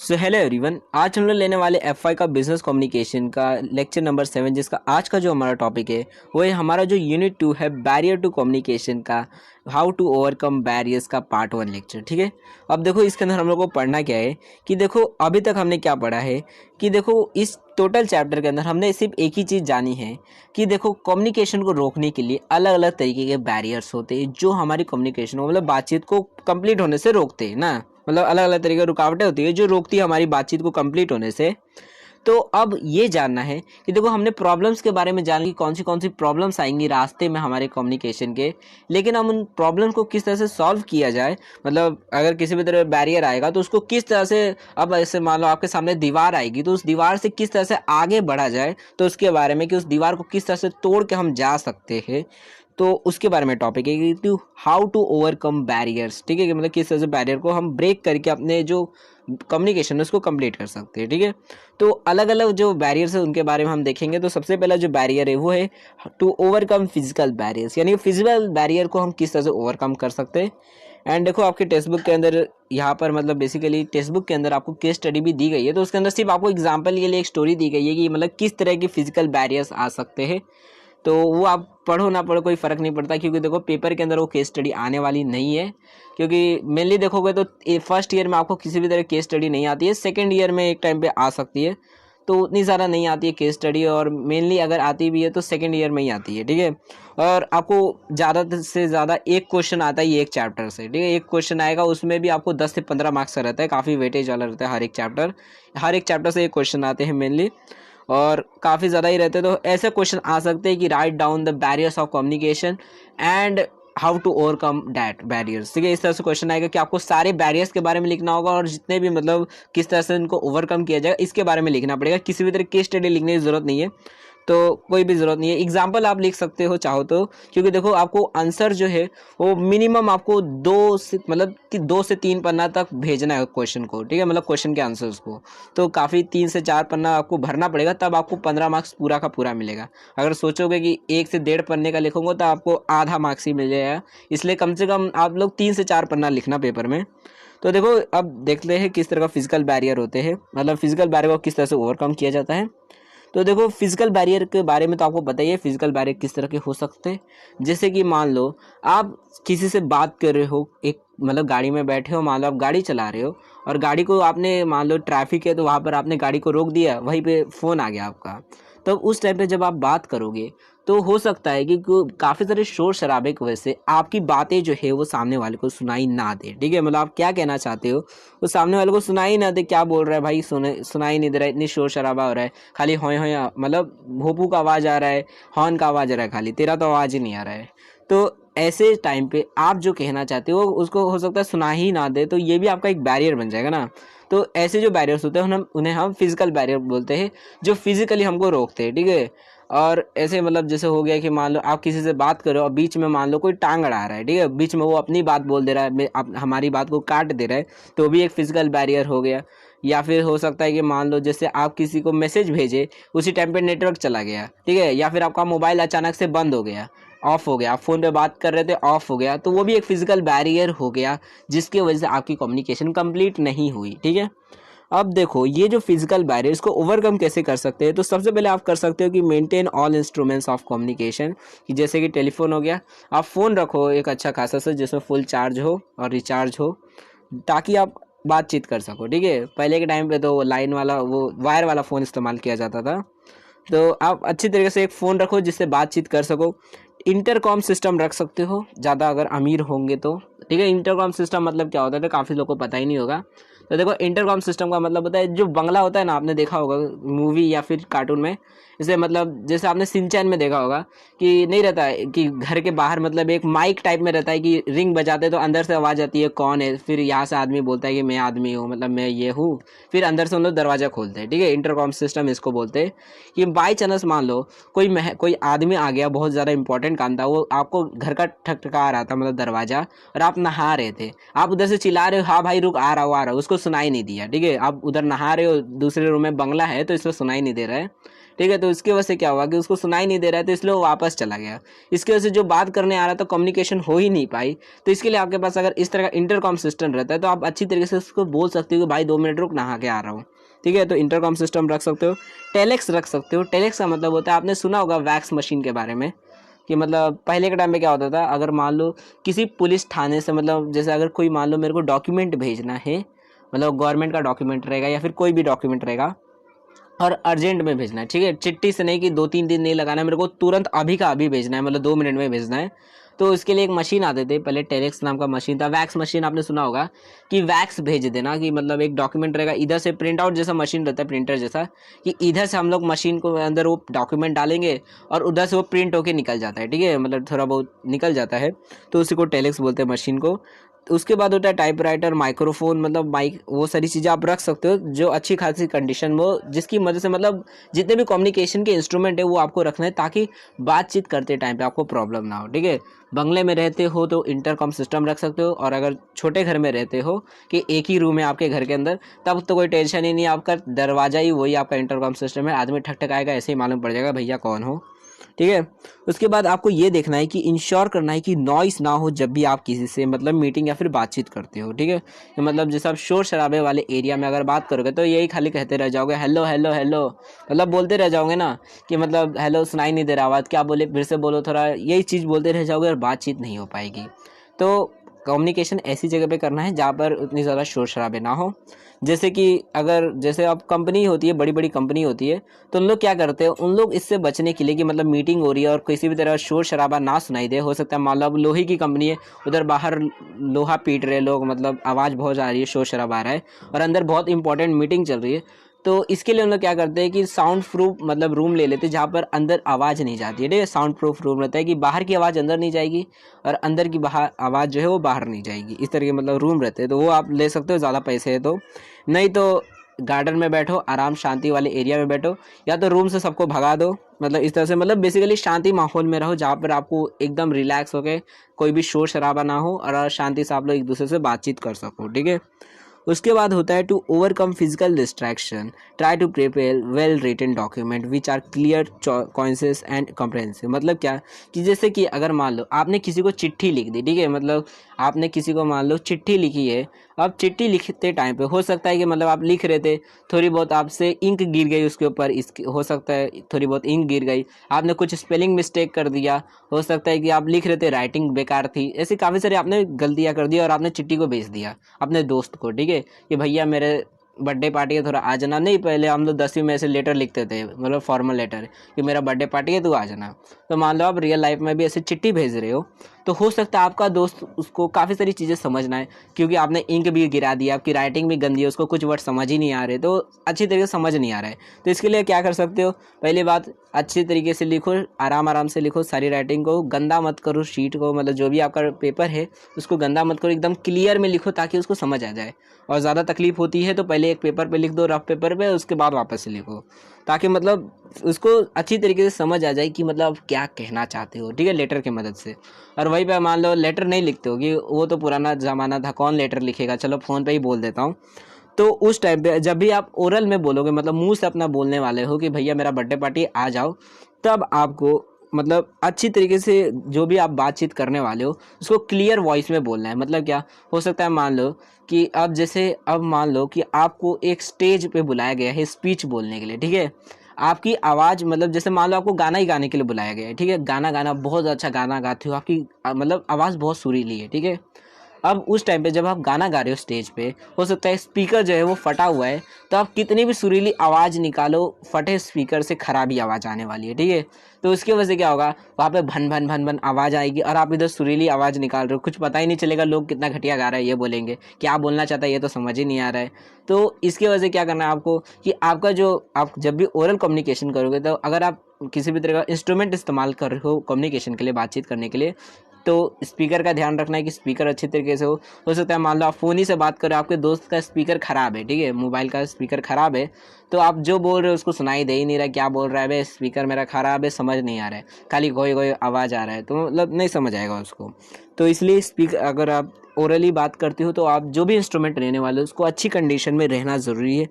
So hello everyone, आज हम लोग लेने वाले एफ का बिजनेस कम्युनिकेशन का लेक्चर नंबर 7, जिसका आज का जो हमारा टॉपिक है वो है हमारा जो यूनिट 2 है बैरियर टू कम्युनिकेशन का हाउ टू ओवरकम बैरियर्स का पार्ट 1 लेक्चर। ठीक है, अब देखो इसके अंदर हम लोग को पढ़ना क्या है कि देखो अभी तक हमने क्या पढ़ा है कि देखो इस टोटल चैप्टर के अंदर हमने सिर्फ एक ही चीज़ जानी है कि देखो कम्युनिकेशन को रोकने के लिए अलग अलग तरीके के बैरियर्स होते हैं जो हमारी कम्युनिकेशन को मतलब बातचीत को कंप्लीट होने से रोकते हैं ना। मतलब अलग अलग तरीके की रुकावटें होती है जो रोकती है हमारी बातचीत को कंप्लीट होने से। तो अब ये जानना है कि देखो हमने प्रॉब्लम्स के बारे में जान ली, कौन सी प्रॉब्लम्स आएंगी रास्ते में हमारे कम्युनिकेशन के, लेकिन हम उन प्रॉब्लम्स को किस तरह से सॉल्व किया जाए। मतलब अगर किसी भी तरह बैरियर आएगा तो उसको किस तरह से, अब ऐसे मान लो आपके सामने दीवार आएगी तो उस दीवार से किस तरह से आगे बढ़ा जाए, तो उसके बारे में कि उस दीवार को किस तरह से तोड़ के हम जा सकते हैं, तो उसके बारे में टॉपिक है कि to how to overcome barriers. ठीक है, कि मतलब किस तरह से बैरियर को हम ब्रेक करके अपने जो कम्युनिकेशन है उसको कंप्लीट कर सकते हैं। ठीक है, तो अलग अलग जो बैरियर्स है उनके बारे में हम देखेंगे। तो सबसे पहला जो बैरियर है वो है टू ओवरकम फिजिकल बैरियर्स, यानी फिजिकल बैरियर को हम किस तरह से ओवरकम कर सकते हैं। एंड देखो आपके टेक्स्ट बुक के अंदर यहाँ पर मतलब बेसिकली टेक्स्ट बुक के अंदर आपको केस स्टडी भी दी गई है, तो उसके अंदर सिर्फ आपको एग्जाम्पल के लिए एक स्टोरी दी गई है कि मतलब किस तरह की फिजिकल बैरियर्स आ सकते हैं। तो वो आप पढ़ो ना पढ़ो कोई फ़र्क नहीं पड़ता, क्योंकि देखो पेपर के अंदर वो केस स्टडी आने वाली नहीं है। क्योंकि मेनली देखोगे तो फर्स्ट ईयर में आपको किसी भी तरह केस स्टडी नहीं आती है, सेकंड ईयर में एक टाइम पे आ सकती है, तो उतनी ज़्यादा नहीं आती है केस स्टडी, और मेनली अगर आती भी है तो सेकंड ईयर में ही आती है। ठीक है, और आपको ज़्यादा से ज़्यादा एक क्वेश्चन आता है ये एक चैप्टर से। ठीक है, एक क्वेश्चन आएगा, उसमें भी आपको 10 से 15 मार्क्स का रहता है, काफ़ी वेटेज वाला रहता है हर एक चैप्टर से एक क्वेश्चन आते हैं मेनली, और काफ़ी ज़्यादा ही रहते हैं। तो ऐसे क्वेश्चन आ सकते हैं कि write down the barriers of communication and how to overcome that barriers. ठीक है, इस तरह से क्वेश्चन आएगा कि आपको सारे बैरियर्स के बारे में लिखना होगा, और जितने भी मतलब किस तरह से इनको ओवरकम किया जाएगा इसके बारे में लिखना पड़ेगा। किसी भी तरह केस स्टडी लिखने की ज़रूरत नहीं है, तो कोई भी ज़रूरत नहीं है। एग्जाम्पल आप लिख सकते हो चाहो तो, क्योंकि देखो आपको आंसर जो है वो मिनिमम आपको 2 से 3 पन्ना तक भेजना है क्वेश्चन को। ठीक है, मतलब क्वेश्चन के आंसर्स को, तो काफ़ी 3 से 4 पन्ना आपको भरना पड़ेगा, तब आपको 15 मार्क्स पूरा का पूरा मिलेगा। अगर सोचोगे कि 1 से 1.5 पन्ने का लिखूंगा तो आपको आधा मार्क्स ही मिल जाएगा। इसलिए कम से कम आप लोग 3 से 4 पन्ना लिखना पेपर में। तो देखो अब देखते हैं किस तरह का फिजिकल बैरियर होते हैं, मतलब फिजिकल बैरियर को किस तरह से ओवरकम किया जाता है। तो देखो फिजिकल बैरियर के बारे में तो आपको पता ही है, फिजिकल बैरियर किस तरह के हो सकते हैं। जैसे कि मान लो आप किसी से बात कर रहे हो, एक मतलब गाड़ी में बैठे हो, मान लो आप गाड़ी चला रहे हो, और गाड़ी को आपने मान लो ट्रैफिक है तो वहाँ पर आपने गाड़ी को रोक दिया, वहीं पे फ़ोन आ गया आपका। तो उस टाइम पे जब आप बात करोगे तो हो सकता है कि काफ़ी सारे शोर शराबे की वजह से आपकी बातें जो है वो सामने वाले को सुनाई ना दे। ठीक है, मतलब आप क्या कहना चाहते हो वो सामने वाले को सुनाई ना दे, क्या बोल रहा है भाई सुनाई नहीं दे रहा है, इतनी शोर शराबा हो रहा है, खाली होय होय मतलब भोपू का आवाज़ आ रहा है, हॉर्न का आवाज़ आ रहा है, खाली तेरा तो आवाज़ ही नहीं आ रहा है। तो ऐसे टाइम पे आप जो कहना चाहते हो उसको हो सकता है सुना ही ना दे, तो ये भी आपका एक बैरियर बन जाएगा ना। तो ऐसे जो बैरियर्स होते हैं उन्हें हम फिजिकल बैरियर बोलते हैं, जो फिजिकली हमको रोकते हैं। ठीक है, और ऐसे मतलब जैसे हो गया कि मान लो आप किसी से बात करो और बीच में मान लो कोई टांग अड़ा रहा है, ठीक है, बीच में वो अपनी बात बोल दे रहा है, हमारी बात को काट दे रहा है, तो भी एक फिजिकल बैरियर हो गया। या फिर हो सकता है कि मान लो जैसे आप किसी को मैसेज भेजे, उसी टाइम पे नेटवर्क चला गया, ठीक है, या फिर आपका मोबाइल अचानक से बंद हो गया, ऑफ हो गया, आप फ़ोन पे बात कर रहे थे ऑफ हो गया, तो वो भी एक फिजिकल बैरियर हो गया जिसकी वजह से आपकी कम्युनिकेशन कंप्लीट नहीं हुई। ठीक है, अब देखो ये जो फिजिकल बैरियर इसको ओवरकम कैसे कर सकते हैं। तो सबसे पहले आप कर सकते हो कि maintain all instruments of communication, कि जैसे कि टेलीफोन हो गया, आप फ़ोन रखो एक अच्छा खासा सा जिसमें फुल चार्ज हो और रिचार्ज हो, ताकि आप बातचीत कर सको। ठीक है, पहले के टाइम पे तो लाइन वाला वो वायर वाला फ़ोन इस्तेमाल किया जाता था, तो आप अच्छी तरीके से एक फ़ोन रखो जिससे बातचीत कर सको। इंटरकॉम सिस्टम रख सकते हो ज़्यादा अगर अमीर होंगे तो। ठीक है, इंटरकॉम सिस्टम मतलब क्या होता है तो काफ़ी लोगों को पता ही नहीं होगा। तो देखो इंटरकॉम सिस्टम का मतलब होता है जो बंगला होता है ना, आपने देखा होगा मूवी या फिर कार्टून में, जैसे मतलब जैसे आपने सिंचैन में देखा होगा कि नहीं रहता है कि घर के बाहर मतलब एक माइक टाइप में रहता है कि रिंग बजाते तो अंदर से आवाज़ आती है कौन है, फिर यहाँ से आदमी बोलता है कि मैं आदमी हूँ, मतलब मैं ये हूँ, फिर अंदर से उन लोग दरवाज़ा खोलते हैं। ठीक है, इंटरकॉम सिस्टम इसको बोलते हैं। कि बाई चांस मान लो कोई आदमी आ गया, बहुत ज़्यादा इंपॉर्टेंट काम था, वो आपको घर का ठकठका रहा था मतलब दरवाज़ा, और आप नहा रहे थे, आप उधर से चिल्ला रहे हो हाँ भाई रुक आ रहा हूँ, उसको सुनाई नहीं दिया। ठीक है, आप उधर नहा रहे हो, दूसरे रूम में बंगला है तो इसमें सुनाई नहीं दे रहा है, ठीक है। तो इसकी वजह से क्या हुआ कि उसको सुनाई नहीं दे रहा है, तो इसलिए वो वापस चला गया। इसकी वजह से जो बात करने आ रहा था कम्युनिकेशन हो ही नहीं पाई। तो इसके लिए आपके पास अगर इस तरह का इंटरकॉम सिस्टम रहता है तो आप अच्छी तरीके से उसको बोल सकते हो कि भाई 2 मिनट रुक, नहा के आ रहा हूँ। ठीक है। तो इंटरकॉम सिस्टम रख सकते हो, टेलेक्स रख सकते हो। टेलेक्स का मतलब होता है, आपने सुना होगा वैक्स मशीन के बारे में, कि मतलब पहले के टाइम में क्या होता था, अगर मान लो किसी पुलिस थाने से, मतलब जैसे अगर कोई मान लो मेरे को डॉक्यूमेंट भेजना है, मतलब गवर्नमेंट का डॉक्यूमेंट रहेगा या फिर कोई भी डॉक्यूमेंट रहेगा और अर्जेंट में भेजना है, ठीक है, चिट्ठी से नहीं कि 2-3 दिन नहीं लगाना है, मेरे को तुरंत अभी का अभी भेजना है, मतलब 2 मिनट में भेजना है। तो इसके लिए एक मशीन आते थे पहले, टेलेक्स नाम का मशीन था। वैक्स मशीन आपने सुना होगा कि वैक्स भेज देना, कि मतलब एक डॉक्यूमेंट रहेगा, इधर से प्रिंट आउट जैसा मशीन रहता है, प्रिंटर जैसा, कि इधर से हम लोग मशीन को अंदर वो डॉक्यूमेंट डालेंगे और उधर से वो प्रिंट होके निकल जाता है, ठीक है, मतलब थोड़ा बहुत निकल जाता है। तो उसी को टेलेक्स बोलते हैं मशीन को। तो उसके बाद होता है टाइपराइटर, माइक्रोफोन, मतलब माइक, वो सारी चीज़ें आप रख सकते हो जो अच्छी खासी कंडीशन में हो, जिसकी मदद से मतलब जितने भी कम्युनिकेशन के इंस्ट्रूमेंट है वो आपको रखना है, ताकि बातचीत करते टाइम पे आपको प्रॉब्लम ना हो। ठीक है। बंगले में रहते हो तो इंटरकॉम सिस्टम रख सकते हो, और अगर छोटे घर में रहते हो कि एक ही रूम है आपके घर के अंदर, तब तो कोई टेंशन ही नहीं, आपका दरवाज़ा ही वही आपका इंटरकॉम सिस्टम है, आदमी ठक ठक आएगा, ऐसे ही मालूम पड़ जाएगा भैया कौन हो। ठीक है। उसके बाद आपको ये देखना है कि इंश्योर करना है कि नॉइस ना हो जब भी आप किसी से मतलब मीटिंग या फिर बातचीत करते हो। ठीक है। तो मतलब जैसे आप शोर शराबे वाले एरिया में अगर बात करोगे तो यही खाली कहते रह जाओगे, हेलो हेलो हेलो, मतलब बोलते रह जाओगे ना, कि मतलब हेलो सुनाई नहीं दे रहा, आवाज़ क्या बोले, फिर से बोलो थोड़ा, यही चीज़ बोलते रह जाओगे और बातचीत नहीं हो पाएगी। तो कम्युनिकेशन ऐसी जगह पे करना है जहाँ पर उतनी ज़्यादा शोर शराबे ना हो। जैसे कि अगर जैसे अब कंपनी होती है, बड़ी बड़ी कंपनी होती है, तो उन लोग क्या करते हैं, उन लोग इससे बचने के लिए कि मतलब मीटिंग हो रही है और किसी भी तरह शोर शराबा ना सुनाई दे, हो सकता है मान लो अब लोहे की कंपनी है, उधर बाहर लोहा पीट रहे लोग, मतलब आवाज़ बहुत आ रही है, शोर शराबा आ रहा है, और अंदर बहुत इंपॉर्टेंट मीटिंग चल रही है। तो इसके लिए उन लोग क्या करते हैं कि साउंड प्रूफ मतलब रूम ले लेते हैं जहाँ पर अंदर आवाज़ नहीं जाती है। ठीक है। साउंड प्रूफ रूम रहता है कि बाहर की आवाज़ अंदर नहीं जाएगी और अंदर की बाहर आवाज़ जो है वो बाहर नहीं जाएगी, इस तरह के मतलब रूम रहते हैं। तो वो आप ले सकते हो, ज़्यादा पैसे है तो। नहीं तो गार्डन में बैठो, आराम शांति वाले एरिया में बैठो, या तो रूम से सबको भगा दो, मतलब इस तरह से, मतलब बेसिकली शांति माहौल में रहो जहाँ पर आपको एकदम रिलैक्स होके कोई भी शोर शराबा ना हो और शांति से आप लोग एक दूसरे से बातचीत कर सको। ठीक है। उसके बाद होता है to overcome physical distraction, try to prepare well written document which are clear, conscious and comprehensive. मतलब क्या, कि जैसे कि अगर मान लो आपने किसी को चिट्ठी लिख दी, ठीक है, मतलब आपने किसी को मान लो चिट्ठी लिखी है। अब चिट्ठी लिखते टाइम पे हो सकता है कि मतलब आप लिख रहे थे, थोड़ी बहुत आपसे इंक गिर गई उसके ऊपर, इसकी हो सकता है थोड़ी बहुत इंक गिर गई, आपने कुछ स्पेलिंग मिस्टेक कर दिया, हो सकता है कि आप लिख रहे थे राइटिंग बेकार थी, ऐसी काफ़ी सारी आपने गलतियाँ कर दी और आपने चिट्ठी को भेज दिया अपने दोस्त को। ठीक है। कि भैया मेरे बर्थडे पार्टी है, थोड़ा आ जाना। नहीं, पहले हम लोग 10वीं में ऐसे लेटर लिखते थे, मतलब फॉर्मल लेटर, कि मेरा बर्थडे पार्टी है तू आ जाना। तो मान लो आप रियल लाइफ में भी ऐसे चिट्ठी भेज रहे हो, तो हो सकता है आपका दोस्त उसको काफ़ी सारी चीज़ें समझना है, क्योंकि आपने इंक भी गिरा दिया, आपकी राइटिंग भी गंदी है, उसको कुछ वर्ड समझ ही नहीं आ रहे, तो अच्छी तरीके से समझ नहीं आ रहा है। तो इसके लिए क्या कर सकते हो, पहली बात अच्छी तरीके से लिखो, आराम आराम से लिखो, सारी राइटिंग को गंदा मत करो, शीट को मतलब जो भी आपका पेपर है उसको गंदा मत करो, एकदम क्लियर में लिखो ताकि उसको समझ आ जाए। और ज़्यादा तकलीफ होती है तो पहले एक पेपर पे लिख दो, रफ पेपर पे, उसके बाद वापस से लिखो, ताकि मतलब उसको अच्छी तरीके से समझ आ जाए कि मतलब क्या कहना चाहते हो। ठीक है। लेटर की मदद से। और वहीं पे मान लो लेटर नहीं लिखते हो, कि वो तो पुराना ज़माना था, कौन लेटर लिखेगा, चलो फ़ोन पे ही बोल देता हूँ। तो उस टाइम पे जब भी आप ओरल में बोलोगे, मतलब मुंह से अपना बोलने वाले हो कि भैया मेरा बर्थडे पार्टी आ जाओ, तब आपको मतलब अच्छी तरीके से जो भी आप बातचीत करने वाले हो उसको क्लियर वॉइस में बोलना है। मतलब क्या, हो सकता है मान लो कि अब मान लो कि आपको एक स्टेज पे बुलाया गया है स्पीच बोलने के लिए। ठीक है। आपकी आवाज़ मतलब जैसे मान लो आपको गाना ही गाने के लिए बुलाया गया है, ठीक है, गाना गाना, बहुत अच्छा गाना गाते हो, आपकी मतलब आवाज़ बहुत सुरीली है। ठीक है। अब उस टाइम पे जब आप गाना गा रहे हो स्टेज पे, हो सकता है स्पीकर जो है वो फटा हुआ है, तो आप कितनी भी सुरीली आवाज़ निकालो, फटे स्पीकर से खराबी आवाज़ आने वाली है। ठीक है। तो उसकी वजह से क्या होगा, वहाँ पे भन भन भन भन आवाज़ आएगी और आप इधर सुरीली आवाज़ निकाल रहे हो, कुछ पता ही नहीं चलेगा, लोग कितना घटिया गा रहा है ये बोलेंगे, क्या बोलना चाहता है ये तो समझ ही नहीं आ रहा है। तो इसकी वजह से क्या करना है आपको, कि आपका जो आप जब भी ओरल कम्युनिकेशन करोगे, तो अगर आप किसी भी तरह का इंस्ट्रूमेंट इस्तेमाल कर रहे हो कम्युनिकेशन के लिए, बातचीत करने के लिए, तो स्पीकर का ध्यान रखना है कि स्पीकर अच्छे तरीके से हो सकता है मान लो आप फ़ोन ही से बात कर रहे हो, आपके दोस्त का स्पीकर ख़राब है, ठीक है, मोबाइल का स्पीकर ख़राब है, तो आप जो बोल रहे हो उसको सुनाई दे ही नहीं रहा, क्या बोल रहा है बे, स्पीकर मेरा ख़राब है, समझ नहीं आ रहा है, खाली गोई गोई आवाज़ आ रहा है, तो मतलब नहीं समझ आएगा उसको। तो इसलिए स्पीकर अगर आप ओरली बात करते हो तो आप जो भी इंस्ट्रूमेंट रहने वाले हो उसको अच्छी कंडीशन में रहना ज़रूरी है।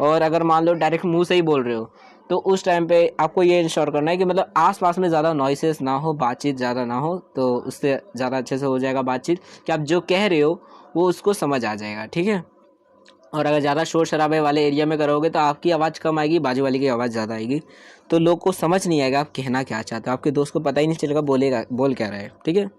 और अगर मान लो डायरेक्ट मुंह से ही बोल रहे हो तो उस टाइम पे आपको ये इंश्योर करना है कि मतलब आसपास में ज़्यादा नॉइसेस ना हो, बातचीत ज़्यादा ना हो, तो उससे ज़्यादा अच्छे से हो जाएगा बातचीत कि आप जो कह रहे हो वो उसको समझ आ जाएगा, ठीक है। और अगर ज़्यादा शोर शराबे वाले एरिया में करोगे तो आपकी आवाज़ कम आएगी, बाजू वाले की आवाज़ ज़्यादा आएगी, तो लोग को समझ नहीं आएगा आप कहना क्या चाहते हो, आपके दोस्त को पता ही नहीं चलेगा बोल क्या रहा है, ठीक है।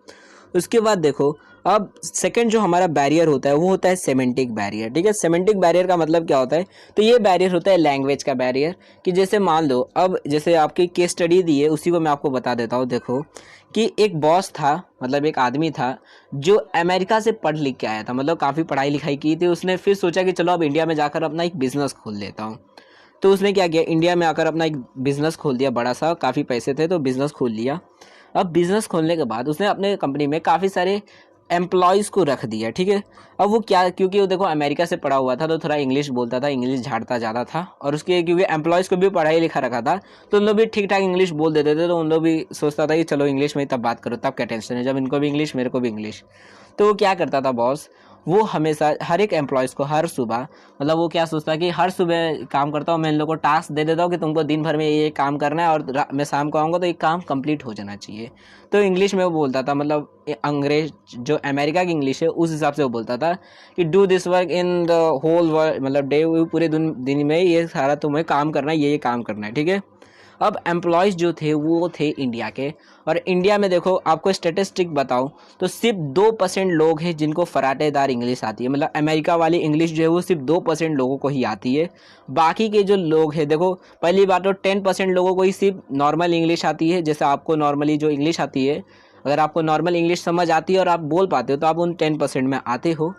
उसके बाद देखो, अब सेकंड जो हमारा बैरियर होता है वो होता है सेमेंटिक बैरियर, ठीक है। सेमेंटिक बैरियर का मतलब क्या होता है, तो ये बैरियर होता है लैंग्वेज का बैरियर, कि जैसे मान लो अब जैसे आपकी केस स्टडी दी है उसी को मैं आपको बता देता हूँ। देखो कि एक बॉस था, मतलब एक आदमी था जो अमेरिका से पढ़ लिख के आया था, मतलब काफ़ी पढ़ाई लिखाई की थी उसने, फिर सोचा कि चलो अब इंडिया में जाकर अपना एक बिज़नेस खोल लेता हूँ। तो उसने क्या किया, इंडिया में आकर अपना एक बिज़नेस खोल दिया बड़ा सा, काफ़ी पैसे थे तो बिज़नेस खोल लिया। अब बिज़नेस खोलने के बाद उसने अपने कंपनी में काफ़ी सारे एम्प्लॉयज़ को रख दिया, ठीक है। अब वो क्या, क्योंकि वो देखो अमेरिका से पढ़ा हुआ था तो थोड़ा इंग्लिश बोलता था, इंग्लिश झाड़ता ज़्यादा था, और उसके क्योंकि एम्प्लॉयज़ को भी पढ़ाई लिखा रखा था तो उन लोग भी ठीक ठाक इंग्लिश बोल देते थे, तो उन लोग भी सोचता था कि चलो इंग्लिश में ही तब बात करो, तब क्या टेंशन है, जब इनको भी इंग्लिश मेरे को भी इंग्लिश। तो वो क्या करता था बॉस, वो हमेशा हर एक एम्प्लॉयज़ को हर सुबह, मतलब वो क्या सोचता है कि हर सुबह काम करता हूँ मैं, इन लोगों को टास्क दे देता हूँ कि तुमको दिन भर में ये काम करना है और मैं शाम को आऊँगा तो ये काम कंप्लीट हो जाना चाहिए। तो इंग्लिश में वो बोलता था, मतलब अंग्रेज जो अमेरिका की इंग्लिश है उस हिसाब से वो बोलता था कि do this work in the whole world, मतलब डे, पूरे दिन में ये सारा तुम्हें काम करना है, ये काम करना है, ठीक है। अब एम्प्लॉयज़ जो थे वो थे इंडिया के, और इंडिया में देखो आपको स्टेटिस्टिक बताऊं तो सिर्फ 2% लोग हैं जिनको फराटेदार इंग्लिश आती है, मतलब अमेरिका वाली इंग्लिश जो है वो सिर्फ 2% लोगों को ही आती है। बाकी के जो लोग हैं, देखो पहली बात तो 10% लोगों को ही सिर्फ नॉर्मल इंग्लिश आती है, जैसे आपको नॉर्मली जो इंग्लिश आती है, अगर आपको नॉर्मल इंग्लिश समझ आती है और आप बोल पाते हो तो आप उन 10% में आते हो।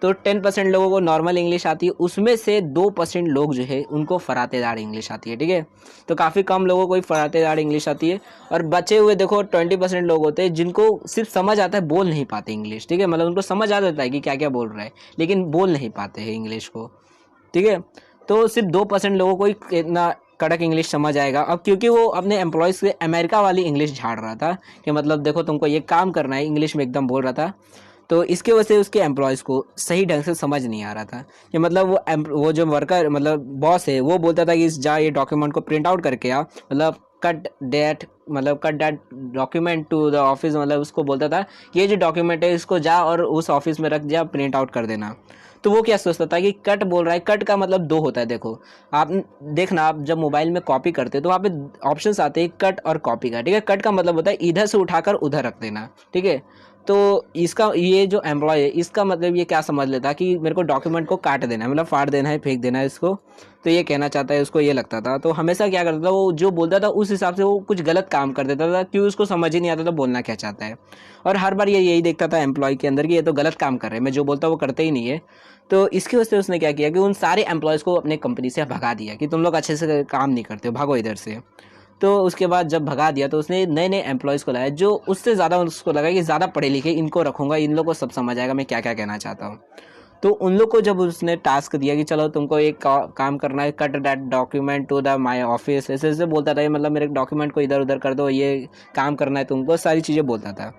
तो 10% लोगों को नॉर्मल इंग्लिश आती है, उसमें से 2% लोग जो है उनको फरातेदार इंग्लिश आती है, ठीक है। तो काफ़ी कम लोगों को ही फरातेदार इंग्लिश आती है, और बचे हुए देखो 20% लोग होते हैं जिनको सिर्फ समझ आता है, बोल नहीं पाते इंग्लिश, ठीक है, मतलब उनको समझ आ जाता है कि क्या क्या बोल रहा है लेकिन बोल नहीं पाते हैं इंग्लिश को, ठीक है। तो सिर्फ 2% लोगों को ही इतना कड़क इंग्लिश समझ आएगा। अब क्योंकि वो अपने एम्प्लॉयज़ से अमेरिका वाली इंग्लिश झाड़ रहा था कि मतलब देखो तुमको ये काम करना है, इंग्लिश में एकदम बोल रहा था, तो इसके वजह से उसके एम्प्लॉयज़ को सही ढंग से समझ नहीं आ रहा था कि मतलब वो जो वर्कर मतलब बॉस है वो बोलता था कि जा ये डॉक्यूमेंट को प्रिंट आउट करके आ, मतलब cut that document to the office, मतलब उसको बोलता था कि ये जो डॉक्यूमेंट है इसको जा और उस ऑफिस में रख जा, प्रिंट आउट कर देना। तो वो क्या सोचता था कि कट बोल रहा है, कट का मतलब दो होता है। देखो आप देखना, आप जब मोबाइल में कॉपी करते हो तो वहाँ पे ऑप्शंस आते हैं कट और कॉपी का, ठीक है। कट का मतलब होता है इधर से उठाकर उधर रख देना, ठीक है। तो इसका ये जो एम्प्लॉय है इसका मतलब ये क्या समझ लेता कि मेरे को डॉक्यूमेंट को काट देना है, मतलब फाड़ देना है, फेंक देना है इसको, तो ये कहना चाहता है, उसको ये लगता था। तो हमेशा क्या करता था, वो जो बोलता था उस हिसाब से वो कुछ गलत काम कर देता था, क्योंकि उसको समझ ही नहीं आता था बोलना क्या चाहता है। और हर बार ये यही देखता था एम्प्लॉय के अंदर कि ये तो गलत काम कर रहे हैं, मैं जो बोलता हूँ वो करते ही नहीं है। तो इसकी वजह से उसने क्या किया कि उन सारे एम्प्लॉयज़ को अपने कंपनी से भगा दिया कि तुम लोग अच्छे से काम नहीं करते हो, भागो इधर से। तो उसके बाद जब भगा दिया तो उसने नए नए एम्प्लॉयज़ को लाया जो उससे ज़्यादा, उसको लगा कि ज़्यादा पढ़े लिखे, इनको रखूँगा, इन लोग को सब समझ आएगा मैं क्या क्या कहना चाहता हूँ। तो उन लोग को जब उसने टास्क दिया कि चलो तुमको एक काम करना है, cut that document to the my office, ऐसे ऐसे बोलता था, मतलब मेरे डॉक्यूमेंट को इधर उधर कर दो, ये काम करना है तुमको, सारी चीज़ें बोलता था।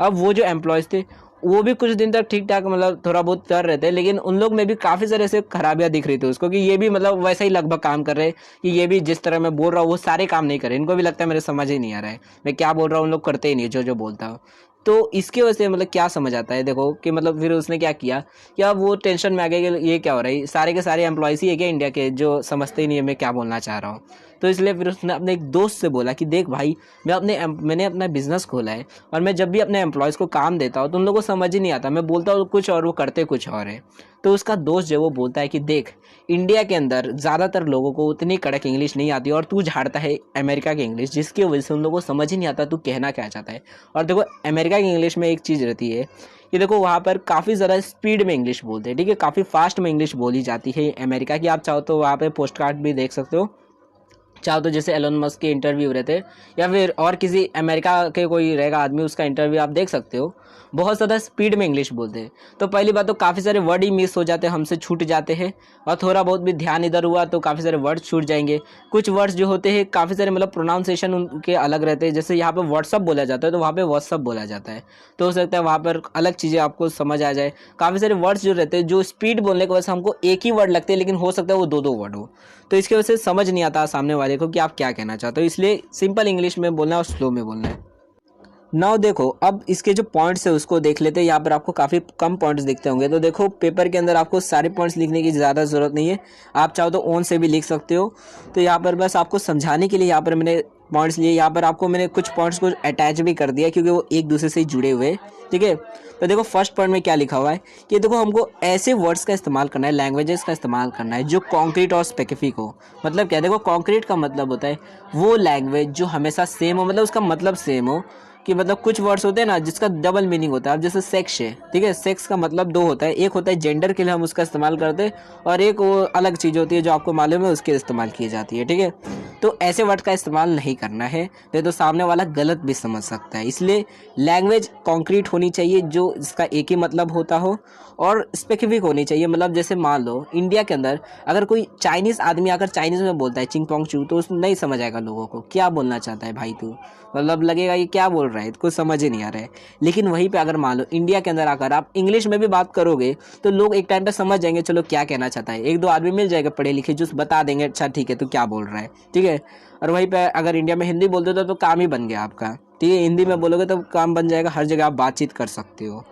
अब वो जो एम्प्लॉयज़ थे वो भी कुछ दिन तक ठीक ठाक मतलब थोड़ा बहुत कर रहे थे, लेकिन उन लोग में भी काफ़ी सारे ऐसे खराबियाँ दिख रही थी उसको कि ये भी मतलब वैसा ही लगभग काम कर रहे, कि ये भी जिस तरह मैं बोल रहा हूँ वो सारे काम नहीं कर रहे, इनको भी लगता है मेरे समझ ही नहीं आ रहा है मैं क्या बोल रहा हूँ, उन लोग करते ही नहीं जो जो बोलता हूँ। तो इसकी वजह से मतलब क्या समझ आता है देखो कि मतलब फिर उसने क्या किया कि अब वो टेंशन में आ गया कि ये क्या हो रहा है, सारे के सारे एम्प्लॉयज़ ही है क्या इंडिया के जो समझते ही नहीं है मैं क्या बोलना चाह रहा हूँ। तो इसलिए फिर उसने अपने एक दोस्त से बोला कि देख भाई, मैंने अपना बिजनेस खोला है और मैं जब भी अपने एम्प्लॉयज़ को काम देता हूँ तो उन लोगों को समझ ही नहीं आता, मैं बोलता हूँ कुछ और वो करते कुछ और है। तो उसका दोस्त जो वो बोलता है कि देख, इंडिया के अंदर ज़्यादातर लोगों को उतनी कड़क इंग्लिश नहीं आती और तू झाड़ता है अमेरिका की इंग्लिश, जिसकी वजह से उन लोगों को समझ ही नहीं आता तू कहना क्या चाहता है। और देखो अमेरिका की इंग्लिश में एक चीज़ रहती है कि देखो वहाँ पर काफ़ी ज़्यादा स्पीड में इंग्लिश बोलते हैं, ठीक है, काफ़ी फास्ट में इंग्लिश बोली जाती है अमेरिका की। आप चाहो तो वहाँ पे पोस्ट कार्ड भी देख सकते हो, चाहो तो जैसे एलोन मस्क के इंटरव्यू रहते या फिर और किसी अमेरिका के कोई रहेगा आदमी उसका इंटरव्यू आप देख सकते हो, बहुत ज़्यादा स्पीड में इंग्लिश बोलते हैं। तो पहली बात तो काफ़ी सारे वर्ड ही मिस हो जाते हैं, हमसे छूट जाते हैं, और थोड़ा बहुत भी ध्यान इधर हुआ तो काफ़ी सारे वर्ड्स छूट जाएंगे। कुछ वर्ड्स जो होते हैं काफ़ी सारे मतलब प्रोनाउंसिएशन उनके अलग रहते हैं, जैसे यहाँ पे व्हाट्सअप बोला जाता है तो वहाँ पे व्हाट्सअप बोला जाता है, तो हो सकता है वहाँ पर अलग चीज़ें आपको समझ आ जाए। काफ़ी सारे वर्ड्स जो रहते हैं जो स्पीड बोलने की वजह से हमको एक ही वर्ड लगते हैं लेकिन हो सकता है वो दो दो वर्ड हो, तो इसकी वजह से समझ नहीं आता सामने वाले हुआ देखो कि आप क्या कहना चाहते हो, इसलिए सिंपल इंग्लिश में बोलना है और स्लो में बोलना है। नाउ देखो, अब इसके जो पॉइंट्स है उसको देख लेते हैं। यहाँ पर आपको काफ़ी कम पॉइंट्स दिखते होंगे, तो देखो पेपर के अंदर आपको सारे पॉइंट्स लिखने की ज़्यादा ज़रूरत नहीं है, आप चाहो तो ओन से भी लिख सकते हो। तो यहाँ पर बस आपको समझाने के लिए यहाँ पर मैंने पॉइंट्स लिए। यहाँ पर आपको मैंने कुछ पॉइंट्स को अटैच भी कर दिया क्योंकि वो एक दूसरे से जुड़े हुए हैं, ठीक है। तो देखो फर्स्ट पॉइंट में क्या लिखा हुआ है कि देखो हमको ऐसे वर्ड्स का इस्तेमाल करना है, लैंग्वेजेस का इस्तेमाल करना है जो कॉन्क्रीट और स्पेसिफिक हो। मतलब क्या, देखो कॉन्क्रीट का मतलब होता है वो लैंग्वेज जो हमेशा सेम हो, मतलब उसका मतलब सेम हो। कि मतलब कुछ वर्ड्स होते हैं ना जिसका डबल मीनिंग होता है। अब जैसे सेक्स है, ठीक है, सेक्स का मतलब दो होता है, एक होता है जेंडर के लिए हम उसका इस्तेमाल करते हैं, और एक वो अलग चीज़ होती है जो आपको मालूम है उसके इस्तेमाल की जाती है, ठीक है। तो ऐसे वर्ड का इस्तेमाल नहीं करना है, नहीं तो सामने वाला गलत भी समझ सकता है। इसलिए लैंग्वेज कॉन्क्रीट होनी चाहिए जो जिसका एक ही मतलब होता हो, और स्पेसिफिक होनी चाहिए। मतलब जैसे मान लो इंडिया के अंदर अगर कोई चाइनीज़ आदमी आकर चाइनीज़ में बोलता है चिंग पोंग चू, तो उसमें नहीं समझ आएगा लोगों को क्या बोलना चाहता है भाई तू, मतलब लगेगा ये क्या बोल रहा है, कुछ समझ ही नहीं आ रहा है। लेकिन वहीं पे अगर मान लो इंडिया के अंदर आकर आप इंग्लिश में भी बात करोगे तो लोग एक टाइम पे समझ जाएंगे चलो क्या कहना चाहता है। एक दो आदमी मिल जाएगा पढ़े लिखे जो बता देंगे अच्छा ठीक है तू क्या बोल रहा है, ठीक है। और वहीं पे अगर इंडिया में हिंदी बोलते हो तो काम ही बन गया आपका, ठीक है। हिंदी में बोलोगे तो काम बन जाएगा, हर जगह आप बातचीत कर सकते हो।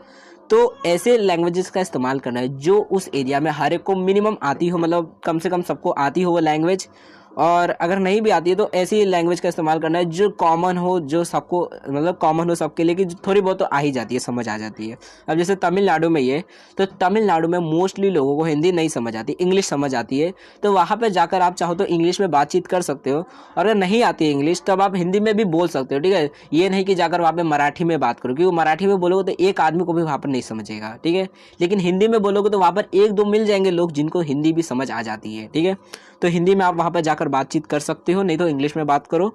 तो ऐसे लैंग्वेजेस का इस्तेमाल करना है जो उस एरिया में हर एक को मिनिमम आती हो, मतलब कम से कम सबको आती हो वो लैंग्वेज। और अगर नहीं भी आती है तो ऐसी लैंग्वेज का इस्तेमाल करना है जो कॉमन हो, जो सबको मतलब कॉमन हो सबके लिए, कि थोड़ी बहुत तो आ ही जाती है, समझ आ जाती है। अब जैसे तमिलनाडु में ये, तो तमिलनाडु में मोस्टली लोगों को हिंदी नहीं समझ आती, इंग्लिश समझ आती है। तो वहाँ पर जाकर आप चाहो तो इंग्लिश में बातचीत कर सकते हो, और अगर नहीं आती है इंग्लिश तब आप हिंदी में भी बोल सकते हो, ठीक है। ये नहीं कि जाकर वहाँ पे मराठी में बात करो, क्योंकि मराठी में बोलोगे तो एक आदमी को भी वहाँ पर नहीं समझेगा, ठीक है। लेकिन हिंदी में बोलोगे तो वहाँ पर एक दो मिल जाएंगे लोग जिनको हिंदी भी समझ आ जाती है, ठीक है। तो हिंदी में आप वहाँ पर जाकर बातचीत कर सकते हो, नहीं तो इंग्लिश में बात करो।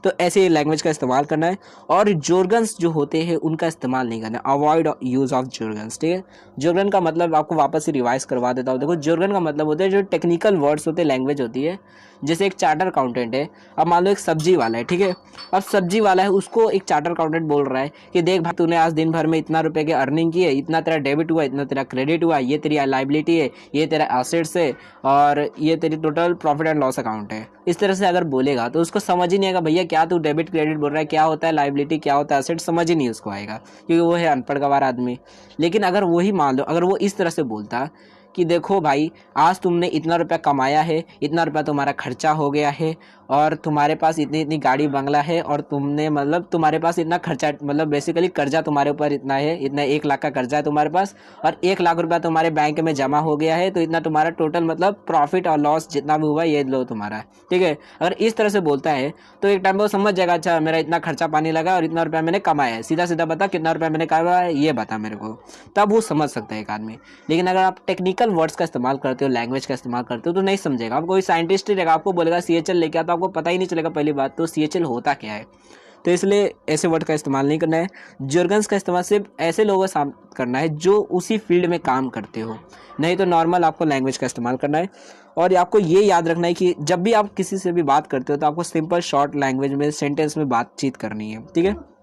तो ऐसे लैंग्वेज का इस्तेमाल करना है, और जोर्गन्स जो होते हैं उनका इस्तेमाल नहीं करना है, अवॉइड यूज़ ऑफ जोर्गन्स, ठीक है। जोर्गन का मतलब आपको वापस से रिवाइज करवा देता हूँ। देखो जोर्गन का मतलब होता है जो टेक्निकल वर्ड्स होते हैं, लैंग्वेज होती है। जैसे एक चार्टर अकाउंटेंट है, अब मान लो एक सब्जी वाला है, ठीक है। अब सब्जी वाला है, उसको एक चार्टर अकाउंटेंट बोल रहा है कि देख भाई तूने आज दिन भर में इतना रुपए की अर्निंग की है, इतना तेरा डेबिट हुआ, इतना तेरा क्रेडिट हुआ, ये तेरी लाइबिलिटी है, ये तेरा एसेट्स है, और ये तेरी total profit and loss account है। इस तरह से अगर बोलेगा तो उसको समझ ही नहीं आएगा भैया क्या तू डेबिट क्रेडिट बोल रहा है, क्या होता है लाइबिलिटी, क्या होता है एसेट, समझ ही नहीं उसको आएगा, क्योंकि वो है अनपढ़ गवार आदमी। लेकिन अगर वही मान लो अगर वो इस तरह से बोलता कि देखो भाई आज तुमने इतना रुपया कमाया है, इतना रुपया तुम्हारा खर्चा हो गया है, और तुम्हारे पास इतनी इतनी गाड़ी बंगला है, और तुमने मतलब तुम्हारे पास इतना खर्चा, मतलब बेसिकली कर्जा तुम्हारे ऊपर इतना है, इतना 1 लाख का कर्जा है तुम्हारे पास, और 1 लाख रुपया तुम्हारे बैंक में जमा हो गया है, तो इतना तुम्हारा टोटल मतलब प्रॉफिट और लॉस जितना भी हुआ ये लो तुम्हारा, ठीक है। अगर इस तरह से बोलता है तो एक टाइम वो समझ जाएगा अच्छा मेरा इतना खर्चा पानी लगा और इतना रुपया मैंने कमाया है, सीधा सीधा बता कितना रुपया मैंने कमाया है ये बता मेरे को, तब वो समझ सकता है एक आदमी। लेकिन अगर आप टेक्निकल वर्ड्स का इस्तेमाल करते हो, लैंग्वेज का इस्तेमाल करते हो, तो नहीं समझेगा। आप कोई साइंटिस्ट ही रहेगा, आपको बोलेगा CHL लेके आ, तो आपको पता ही नहीं चलेगा पहली बात तो CHL होता क्या है। तो इसलिए ऐसे वर्ड का इस्तेमाल नहीं करना है। जर्गन्स का इस्तेमाल सिर्फ ऐसे लोगों के साथ करना है जो उसी फील्ड में काम करते हो, नहीं तो नॉर्मल आपको लैंग्वेज का इस्तेमाल करना है। और आपको ये याद रखना है कि जब भी आप किसी से भी बात करते हो तो आपको सिंपल शॉर्ट लैंग्वेज में सेंटेंस में बातचीत करनी है, ठीक है।